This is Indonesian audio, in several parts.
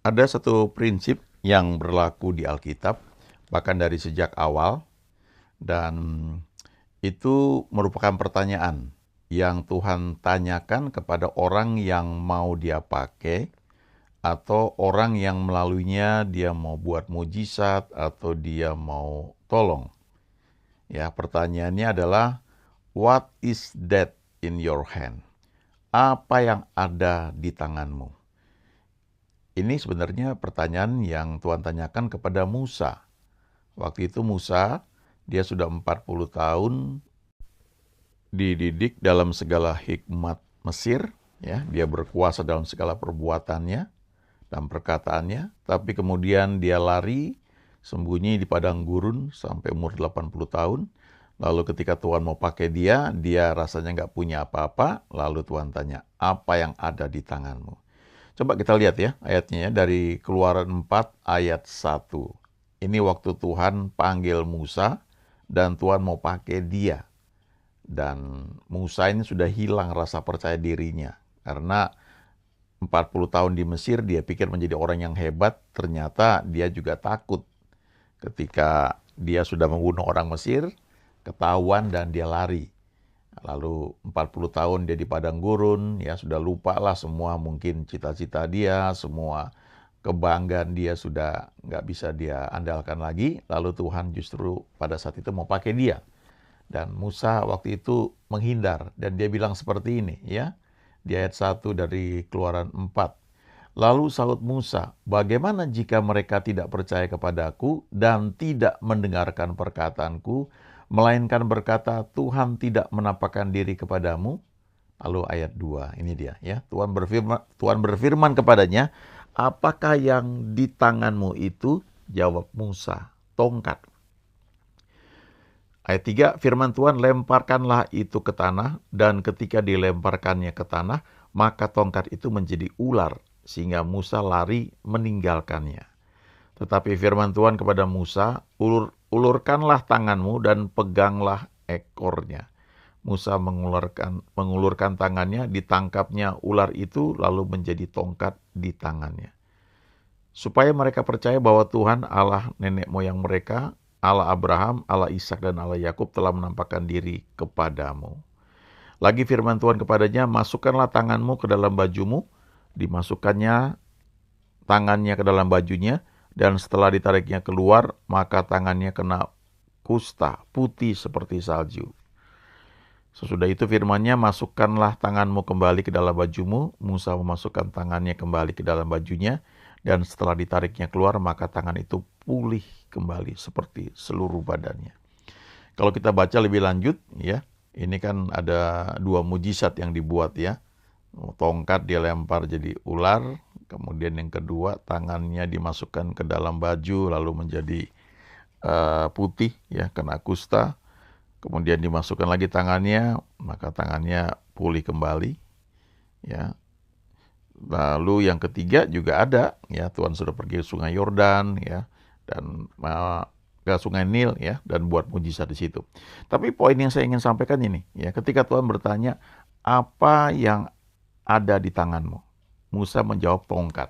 Ada satu prinsip yang berlaku di Alkitab, bahkan dari sejak awal, dan itu merupakan pertanyaan yang Tuhan tanyakan kepada orang yang mau Dia pakai, atau orang yang melaluinya Dia mau buat mujizat, atau Dia mau tolong. Ya, pertanyaannya adalah, what is that in your hand? Apa yang ada di tanganmu? Ini sebenarnya pertanyaan yang Tuhan tanyakan kepada Musa. Waktu itu Musa, dia sudah 40 tahun dididik dalam segala hikmat Mesir, ya, dia berkuasa dalam segala perbuatannya dan perkataannya, tapi kemudian dia lari sembunyi di padang gurun sampai umur 80 tahun. Lalu ketika Tuhan mau pakai dia rasanya nggak punya apa-apa, lalu Tuhan tanya, apa yang ada di tanganmu? Coba kita lihat ya ayatnya ya, dari Keluaran 4 ayat 1. Ini waktu Tuhan panggil Musa dan Tuhan mau pakai dia. Dan Musa ini sudah hilang rasa percaya dirinya. Karena 40 tahun di Mesir dia pikir menjadi orang yang hebat, ternyata dia juga takut. Ketika dia sudah membunuh orang Mesir, ketahuan dan dia lari. Lalu 40 tahun dia di padang gurun, ya sudah lupa lah semua mungkin cita-cita dia, semua kebanggaan dia sudah nggak bisa dia andalkan lagi. Lalu Tuhan justru pada saat itu mau pakai dia. Dan Musa waktu itu menghindar dan dia bilang seperti ini ya. Di ayat 1 dari Keluaran 4. Lalu sahut Musa, bagaimana jika mereka tidak percaya kepadaku dan tidak mendengarkan perkataanku, melainkan berkata, Tuhan tidak menampakkan diri kepadamu? Lalu ayat 2, ini dia ya. Tuhan berfirman kepadanya, apakah yang di tanganmu itu? Jawab Musa, tongkat. Ayat 3, firman Tuhan, lemparkanlah itu ke tanah, dan ketika dilemparkannya ke tanah, maka tongkat itu menjadi ular, sehingga Musa lari meninggalkannya. Tetapi firman Tuhan kepada Musa, ulurkanlah tanganmu dan peganglah ekornya. Musa mengulurkan tangannya, ditangkapnya ular itu, lalu menjadi tongkat di tangannya. Supaya mereka percaya bahwa Tuhan Allah nenek moyang mereka, Allah Abraham, Allah Ishak dan Allah Yakub telah menampakkan diri kepadamu. Lagi firman Tuhan kepadanya, masukkanlah tanganmu ke dalam bajumu. Dimasukkannya tangannya ke dalam bajunya, dan setelah ditariknya keluar, maka tangannya kena kusta, putih seperti salju. Sesudah itu firman-Nya, masukkanlah tanganmu kembali ke dalam bajumu. Musa memasukkan tangannya kembali ke dalam bajunya, dan setelah ditariknya keluar, maka tangan itu pulih kembali seperti seluruh badannya. Kalau kita baca lebih lanjut, ya, ini kan ada dua mujizat yang dibuat ya. Tongkat dia lempar jadi ular, kemudian yang kedua tangannya dimasukkan ke dalam baju lalu menjadi putih ya, kena kusta. Kemudian dimasukkan lagi tangannya, maka tangannya pulih kembali ya. Lalu yang ketiga juga ada ya, Tuhan sudah pergi ke Sungai Yordan ya, dan ke Sungai Nil ya, dan buat mujizat di situ. Tapi poin yang saya ingin sampaikan ini ya, ketika Tuhan bertanya, apa yang ada di tanganmu? Musa menjawab, tongkat.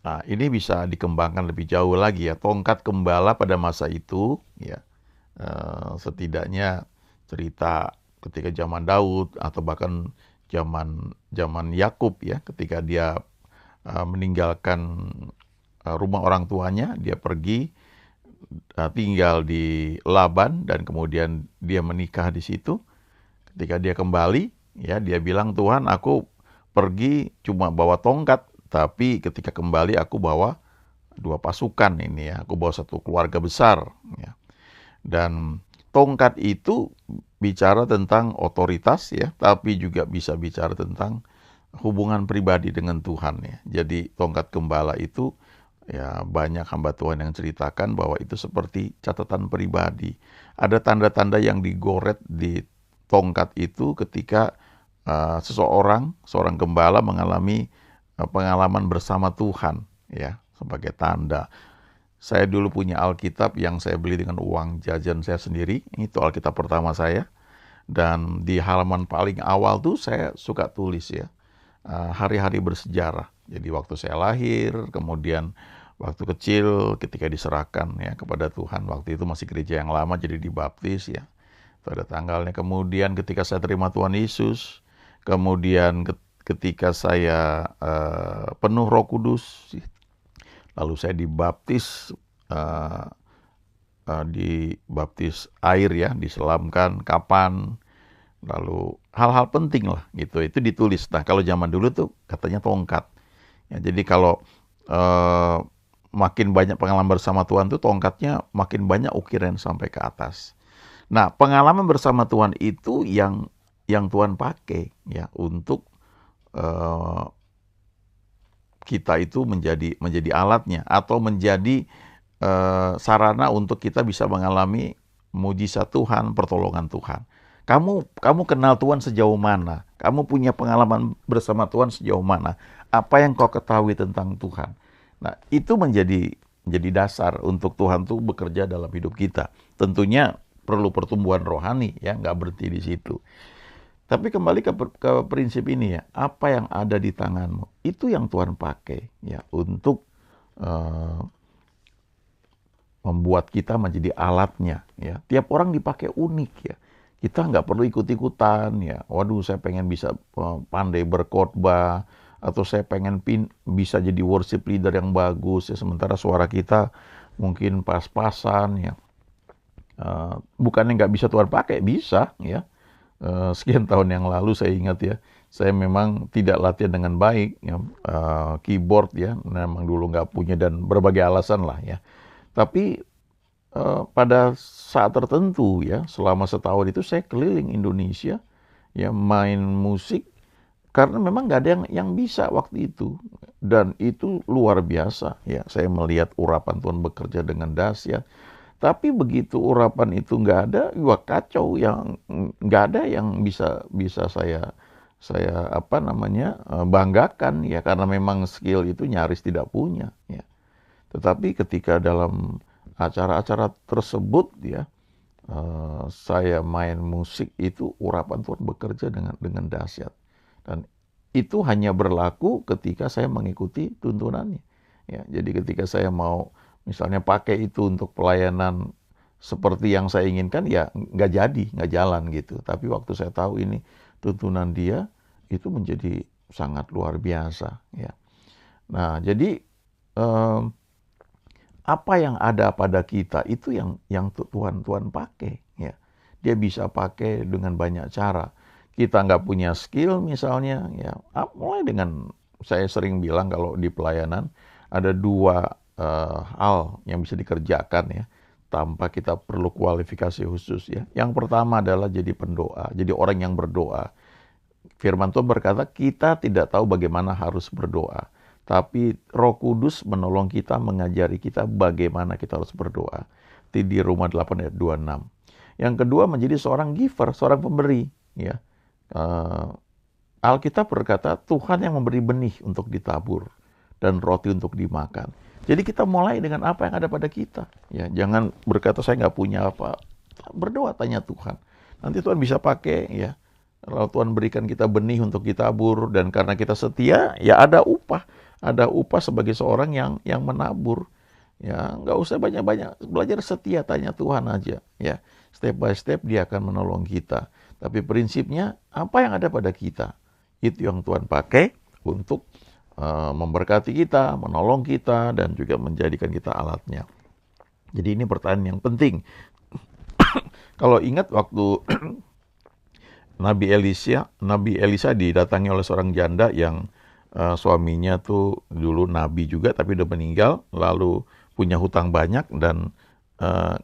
Nah, ini bisa dikembangkan lebih jauh lagi ya. Tongkat gembala pada masa itu ya, setidaknya cerita ketika zaman Daud atau bahkan zaman Yakub ya, ketika dia meninggalkan rumah orang tuanya, dia pergi tinggal di Laban dan kemudian dia menikah di situ. Ketika dia kembali, ya dia bilang, Tuhan, aku pergi cuma bawa tongkat, tapi ketika kembali aku bawa 2 pasukan ini ya, aku bawa satu keluarga besar ya. Dan tongkat itu bicara tentang otoritas ya, tapi juga bisa bicara tentang hubungan pribadi dengan Tuhan ya. Jadi tongkat gembala itu ya, banyak hamba Tuhan yang ceritakan bahwa itu seperti catatan pribadi. Ada tanda-tanda yang digoret di tongkat itu ketika seorang gembala mengalami pengalaman bersama Tuhan ya, sebagai tanda. Saya dulu punya Alkitab yang saya beli dengan uang jajan saya sendiri. Itu Alkitab pertama saya. Dan di halaman paling awal tuh saya suka tulis ya, hari-hari bersejarah. Jadi waktu saya lahir, kemudian waktu kecil ketika diserahkan ya kepada Tuhan, waktu itu masih gereja yang lama jadi dibaptis ya. Itu ada tanggalnya. Kemudian ketika saya terima Tuhan Yesus, kemudian ketika saya penuh Roh Kudus, lalu saya dibaptis, dibaptis air ya, diselamkan kapan, lalu hal-hal penting lah gitu, itu ditulis. Nah kalau zaman dulu tuh katanya tongkat ya, jadi kalau makin banyak pengalaman bersama Tuhan tuh tongkatnya makin banyak ukiran sampai ke atas. Nah pengalaman bersama Tuhan itu yang Tuhan pakai ya untuk kita itu menjadi alatnya atau menjadi sarana untuk kita bisa mengalami mujizat Tuhan, pertolongan Tuhan. Kamu kenal Tuhan sejauh mana? Kamu punya pengalaman bersama Tuhan sejauh mana? Apa yang kau ketahui tentang Tuhan? Nah, itu menjadi dasar untuk Tuhan tuh bekerja dalam hidup kita. Tentunya perlu pertumbuhan rohani ya, nggak berhenti di situ. Tapi kembali ke prinsip ini ya, apa yang ada di tanganmu, itu yang Tuhan pakai ya untuk membuat kita menjadi alatnya ya. Tiap orang dipakai unik ya. Kita nggak perlu ikut-ikutan ya. Waduh, saya pengen bisa pandai berkhotbah, atau saya pengen bisa jadi worship leader yang bagus ya. Sementara suara kita mungkin pas-pasan ya. Bukannya nggak bisa Tuhan pakai, bisa ya. Sekian tahun yang lalu saya ingat ya, saya memang tidak latihan dengan baik ya, keyboard ya, memang dulu nggak punya dan berbagai alasan lah ya. Tapi pada saat tertentu ya, selama setahun itu saya keliling Indonesia ya, main musik, karena memang nggak ada yang bisa waktu itu, dan itu luar biasa ya. Saya melihat urapan Tuhan bekerja dengan dahsyat. Tapi begitu urapan itu nggak ada, wah kacau, yang nggak ada yang bisa saya banggakan ya, karena memang skill itu nyaris tidak punya ya. Tetapi ketika dalam acara-acara tersebut ya, saya main musik, itu urapan Tuhan bekerja dengan dahsyat, dan itu hanya berlaku ketika saya mengikuti tuntunannya ya. Jadi ketika saya mau misalnya pakai itu untuk pelayanan seperti yang saya inginkan, ya nggak jalan gitu. Tapi waktu saya tahu ini tuntunan Dia, itu menjadi sangat luar biasa ya. Nah jadi apa yang ada pada kita itu yang Tuhan pakai ya. Dia bisa pakai dengan banyak cara. Kita nggak punya skill misalnya ya, mulai dengan, saya sering bilang kalau di pelayanan ada dua hal yang bisa dikerjakan ya, tanpa kita perlu kualifikasi khusus ya. Yang pertama adalah jadi pendoa, jadi orang yang berdoa. Firman Tuhan berkata kita tidak tahu bagaimana harus berdoa, tapi Roh Kudus menolong kita, mengajari kita bagaimana kita harus berdoa. Di Roma 8 ayat 26. Yang kedua, menjadi seorang giver, seorang pemberi ya. Alkitab berkata Tuhan yang memberi benih untuk ditabur dan roti untuk dimakan. Jadi kita mulai dengan apa yang ada pada kita ya. Jangan berkata saya nggak punya apa. Berdoa, tanya Tuhan. Nanti Tuhan bisa pakai ya. Kalau Tuhan berikan kita benih untuk ditabur, dan karena kita setia ya ada upah. Ada upah sebagai seorang yang menabur. Ya, nggak usah banyak-banyak, belajar setia, tanya Tuhan aja ya. Step by step Dia akan menolong kita. Tapi prinsipnya apa yang ada pada kita, itu yang Tuhan pakai untuk memberkati kita, menolong kita, dan juga menjadikan kita alatnya. Jadi ini pertanyaan yang penting. Kalau ingat waktu Nabi Elisa didatangi oleh seorang janda yang suaminya tuh dulu nabi juga tapi udah meninggal, lalu punya hutang banyak dan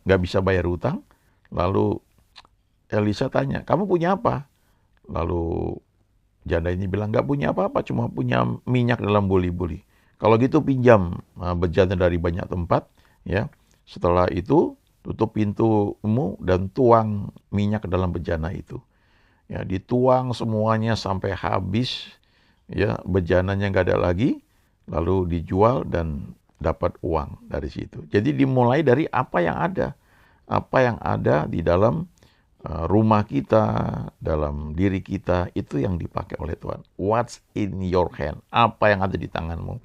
nggak bisa bayar hutang. Lalu Elisa tanya, kamu punya apa? Lalu janda ini bilang, nggak punya apa-apa, cuma punya minyak dalam buli-buli. Kalau gitu pinjam bejana dari banyak tempat ya. Setelah itu tutup pintumu dan tuang minyak ke dalam bejana itu. Ya, dituang semuanya sampai habis ya, bejananya nggak ada lagi, lalu dijual dan dapat uang dari situ. Jadi dimulai dari apa yang ada di dalam rumah kita, dalam diri kita, itu yang dipakai oleh Tuhan. What's in your hand? Apa yang ada di tanganmu?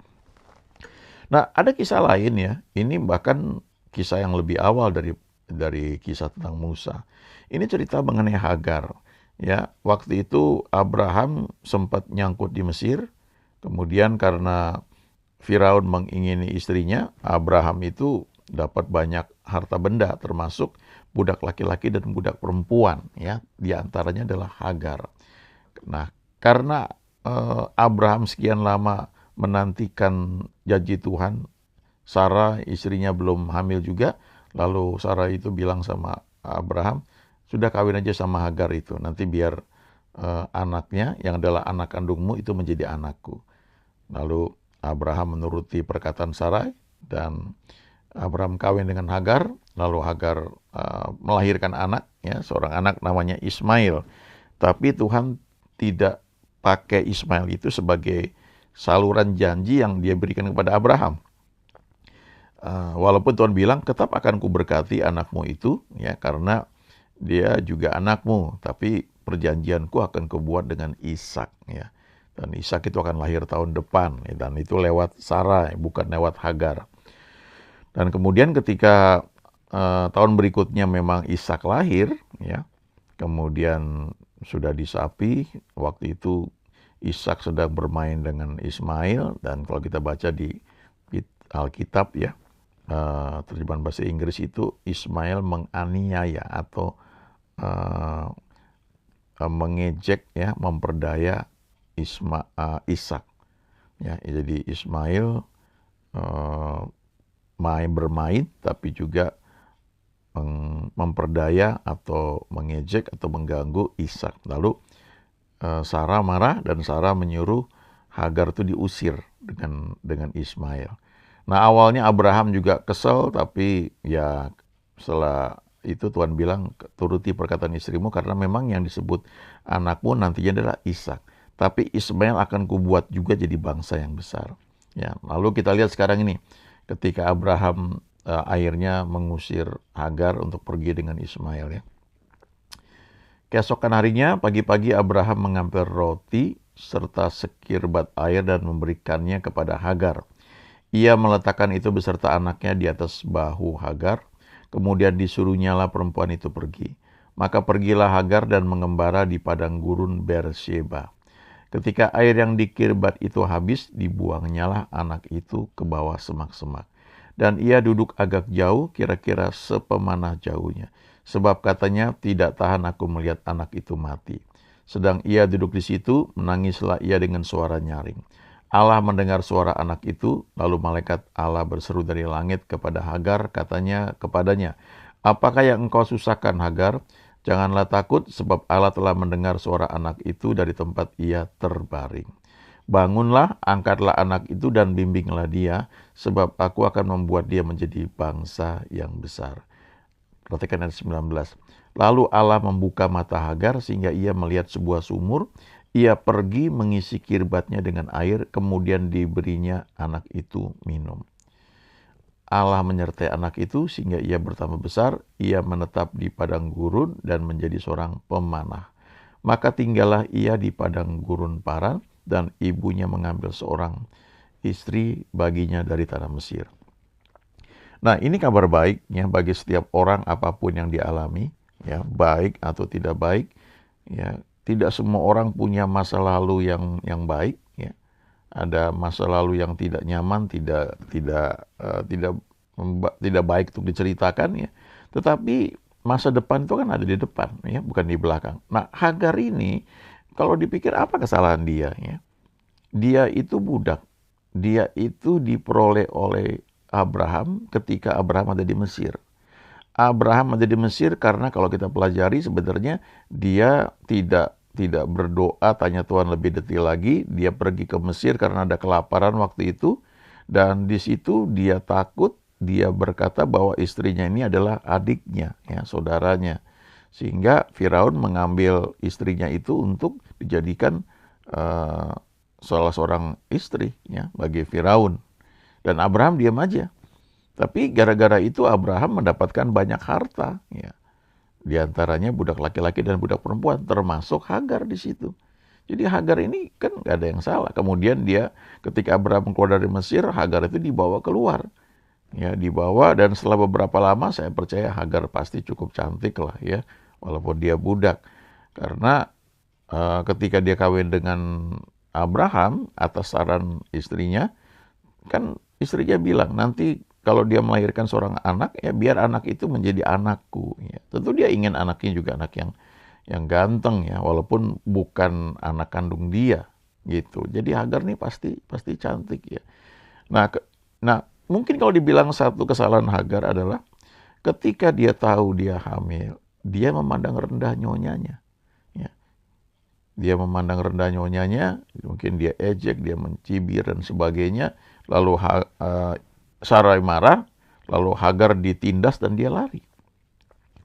Nah, ada kisah lain ya. Ini bahkan kisah yang lebih awal dari kisah tentang Musa. Ini cerita mengenai Hagar. Ya, waktu itu Abraham sempat nyangkut di Mesir. Kemudian karena Firaun mengingini istrinya, Abraham itu dapat banyak harta benda, termasuk budak laki-laki dan budak perempuan. Ya, di antaranya adalah Hagar. Nah, karena Abraham sekian lama menantikan janji Tuhan, Sarah istrinya belum hamil juga, lalu Sarah itu bilang sama Abraham, sudah kawin aja sama Hagar itu, nanti biar anaknya yang adalah anak kandungmu itu menjadi anakku. Lalu Abraham menuruti perkataan Sarai dan Abraham kawin dengan Hagar, lalu Hagar melahirkan anak, ya, seorang anak namanya Ismail. Tapi Tuhan tidak pakai Ismail itu sebagai saluran janji yang dia berikan kepada Abraham. Walaupun Tuhan bilang tetap akan kuberkati anakmu itu, ya, karena dia juga anakmu, tapi perjanjianku akan kubuat dengan Ishak, ya. Dan Ishak itu akan lahir tahun depan, ya, dan itu lewat Sarai, bukan lewat Hagar. Dan kemudian ketika tahun berikutnya memang Ishak lahir, ya, kemudian sudah disapi, waktu itu Ishak sedang bermain dengan Ismail, dan kalau kita baca di Alkitab, ya, terjemahan bahasa Inggris itu Ismail menganiaya atau mengejek, ya, memperdaya Ishak. Ya, jadi Ismail bermain tapi juga memperdaya atau mengejek atau mengganggu Ishak. Lalu Sarah marah dan Sarah menyuruh Hagar itu diusir dengan Ismail. Nah, awalnya Abraham juga kesel, tapi ya setelah itu Tuhan bilang, turuti perkataan istrimu karena memang yang disebut anakmu nantinya adalah Ishak. Tapi Ismail akan kubuat juga jadi bangsa yang besar. Ya, lalu kita lihat sekarang ini, ketika Abraham akhirnya mengusir Hagar untuk pergi dengan Ismail, ya. Keesokan harinya, pagi-pagi Abraham mengambil roti serta sekirbat air dan memberikannya kepada Hagar. Ia meletakkan itu beserta anaknya di atas bahu Hagar, kemudian disuruhnyalah perempuan itu pergi. Maka pergilah Hagar dan mengembara di padang gurun Beersheba. Ketika air yang dikirbat itu habis, dibuangnyalah anak itu ke bawah semak-semak. Dan ia duduk agak jauh, kira-kira sepemanah jauhnya. Sebab katanya, tidak tahan aku melihat anak itu mati. Sedang ia duduk di situ, menangislah ia dengan suara nyaring. Allah mendengar suara anak itu, lalu malaikat Allah berseru dari langit kepada Hagar, katanya kepadanya, apakah yang engkau susahkan Hagar? Janganlah takut, sebab Allah telah mendengar suara anak itu dari tempat ia terbaring. Bangunlah, angkatlah anak itu dan bimbinglah dia, sebab aku akan membuat dia menjadi bangsa yang besar. Perhatikan ayat 19. Lalu Allah membuka mata Hagar sehingga ia melihat sebuah sumur. Ia pergi mengisi kirbatnya dengan air, kemudian diberinya anak itu minum. Allah menyertai anak itu sehingga ia bertambah besar, ia menetap di padang gurun dan menjadi seorang pemanah. Maka tinggallah ia di padang gurun Paran, dan ibunya mengambil seorang istri baginya dari tanah Mesir. Nah, ini kabar baik, ya, bagi setiap orang apapun yang dialami, ya, baik atau tidak baik, ya. Tidak semua orang punya masa lalu yang baik, ya. Ada masa lalu yang tidak nyaman, tidak baik untuk diceritakan, ya. Tetapi masa depan itu kan ada di depan, ya, bukan di belakang. Nah, Hagar ini kalau dipikir apa kesalahan dia, ya? Dia itu budak. Dia itu diperoleh oleh Abraham ketika Abraham ada di Mesir. Abraham ada di Mesir karena kalau kita pelajari sebenarnya dia tidak berdoa tanya Tuhan lebih detail lagi. Dia pergi ke Mesir karena ada kelaparan waktu itu. Dan di situ dia takut, dia berkata bahwa istrinya ini adalah adiknya, ya, saudaranya. Sehingga Firaun mengambil istrinya itu untuk dijadikan salah seorang istri, ya, bagi Firaun. Dan Abraham diam aja. Tapi gara-gara itu Abraham mendapatkan banyak harta, ya. Di antaranya budak laki-laki dan budak perempuan, termasuk Hagar di situ. Jadi Hagar ini kan nggak ada yang salah. Kemudian dia ketika Abraham keluar dari Mesir, Hagar itu dibawa keluar. Ya, dibawa, dan setelah beberapa lama saya percaya Hagar pasti cukup cantik lah ya, walaupun dia budak. Karena ketika dia kawin dengan Abraham atas saran istrinya, kan istrinya bilang, nanti kalau dia melahirkan seorang anak, ya biar anak itu menjadi anakku. Ya. Tentu dia ingin anaknya juga anak yang ganteng ya, walaupun bukan anak kandung dia gitu. Jadi Hagar nih pasti cantik ya. Nah, nah mungkin kalau dibilang satu kesalahan Hagar adalah ketika dia tahu dia hamil, dia memandang rendah nyonyanya. Ya. Dia memandang rendah nyonyanya, mungkin dia ejek, dia mencibir dan sebagainya. Lalu Sarai marah, lalu Hagar ditindas dan dia lari.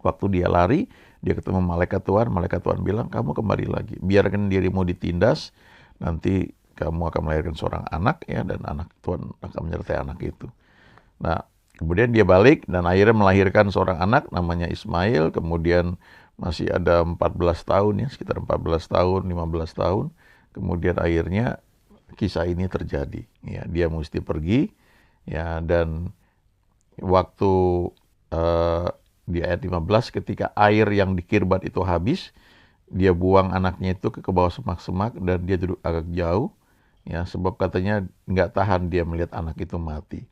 Waktu dia lari, dia ketemu malaikat Tuhan bilang, kamu kembali lagi, biarkan dirimu ditindas, nanti kamu akan melahirkan seorang anak ya, dan anak Tuhan akan menyertai anak itu. Nah, kemudian dia balik dan akhirnya melahirkan seorang anak namanya Ismail, kemudian masih ada 14 tahun ya, sekitar 14 tahun, 15 tahun, kemudian akhirnya kisah ini terjadi. Ya, dia mesti pergi ya, dan waktu di ayat 15 ketika air yang di Kirbat itu habis, dia buang anaknya itu ke bawah semak-semak dan dia duduk agak jauh ya, sebab katanya nggak tahan dia melihat anak itu mati.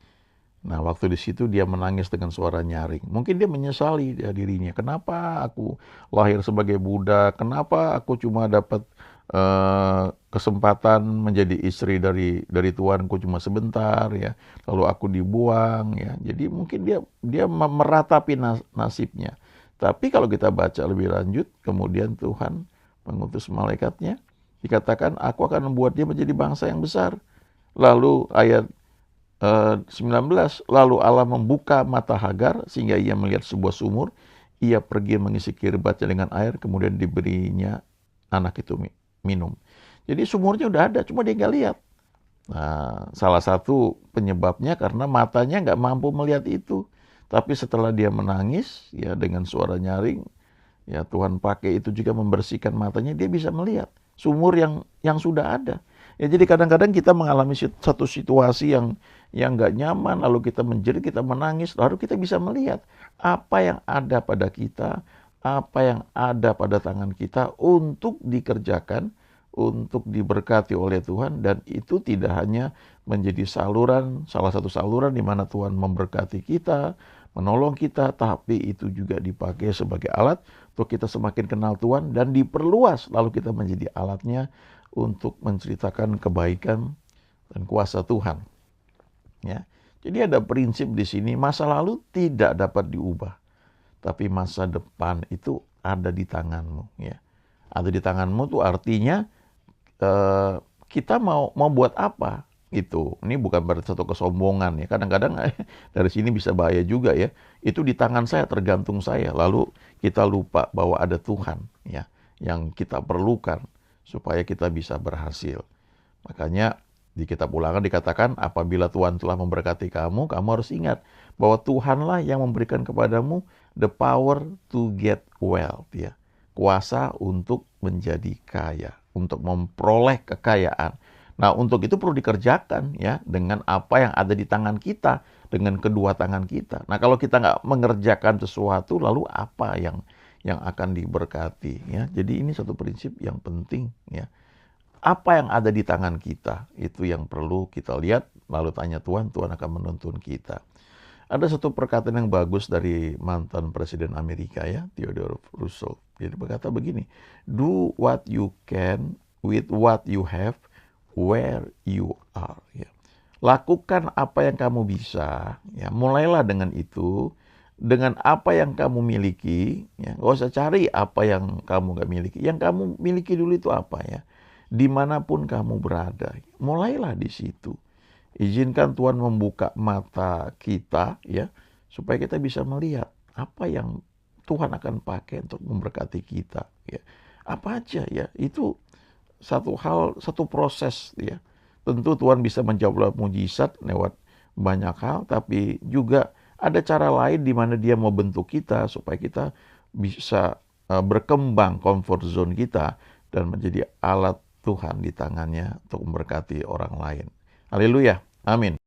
Nah, waktu di situ dia menangis dengan suara nyaring. Mungkin dia menyesali ya dirinya. Kenapa aku lahir sebagai budak? Kenapa aku cuma dapat kesempatan menjadi istri dari tuanku cuma sebentar ya. Lalu aku dibuang ya. Jadi mungkin dia meratapi nasibnya. Tapi kalau kita baca lebih lanjut, kemudian Tuhan mengutus malaikatnya. Dikatakan, aku akan membuat dia menjadi bangsa yang besar. Lalu ayat 19, lalu Allah membuka mata Hagar sehingga ia melihat sebuah sumur. Ia pergi mengisi kirbatnya dengan air, kemudian diberinya anak itu minum. Jadi sumurnya udah ada, cuma dia nggak lihat. Nah, salah satu penyebabnya karena matanya nggak mampu melihat itu. Tapi setelah dia menangis ya dengan suara nyaring, ya Tuhan pakai itu juga membersihkan matanya, dia bisa melihat sumur yang sudah ada. Ya, jadi kadang-kadang kita mengalami satu situasi yang nggak nyaman, lalu kita menjerit, kita menangis, lalu kita bisa melihat apa yang ada pada kita, apa yang ada pada tangan kita untuk dikerjakan, untuk diberkati oleh Tuhan, dan itu tidak hanya menjadi saluran, salah satu saluran di mana Tuhan memberkati kita, menolong kita, tapi itu juga dipakai sebagai alat untuk kita semakin kenal Tuhan dan diperluas, lalu kita menjadi alatnya untuk menceritakan kebaikan dan kuasa Tuhan. Ya. Jadi ada prinsip di sini, masa lalu tidak dapat diubah, tapi masa depan itu ada di tanganmu. Ya. Ada di tanganmu tuh artinya kita mau buat apa? Itu. Ini bukan berarti satu kesombongan ya. Kadang-kadang dari sini bisa bahaya juga ya. Itu di tangan saya, tergantung saya. Lalu kita lupa bahwa ada Tuhan ya yang kita perlukan supaya kita bisa berhasil. Makanya di kitab Ulangan dikatakan, apabila Tuhan telah memberkati kamu, kamu harus ingat bahwa Tuhanlah yang memberikan kepadamu the power to get wealth ya. Kuasa untuk menjadi kaya, untuk memperoleh kekayaan. Nah, untuk itu perlu dikerjakan ya dengan apa yang ada di tangan kita, dengan kedua tangan kita. Nah, kalau kita nggak mengerjakan sesuatu, lalu apa yang akan diberkati ya. Jadi ini satu prinsip yang penting ya. Apa yang ada di tangan kita itu yang perlu kita lihat, lalu tanya Tuhan, Tuhan akan menuntun kita. Ada satu perkataan yang bagus dari mantan Presiden Amerika ya, Theodore Roosevelt. Dia berkata begini, do what you can with what you have where you are. Ya. Lakukan apa yang kamu bisa, ya. Mulailah dengan itu, dengan apa yang kamu miliki, ya. Gak usah cari apa yang kamu gak miliki. Yang kamu miliki dulu itu apa ya? Dimanapun kamu berada, mulailah di situ. Izinkan Tuhan membuka mata kita ya, supaya kita bisa melihat apa yang Tuhan akan pakai untuk memberkati kita ya. Apa aja ya, itu satu hal, satu proses ya. Tentu Tuhan bisa menjawab mujizat lewat banyak hal, tapi juga ada cara lain di mana Dia mau bentuk kita supaya kita bisa berkembang comfort zone kita dan menjadi alat Tuhan di tangannya untuk memberkati orang lain. Haleluya. Amin.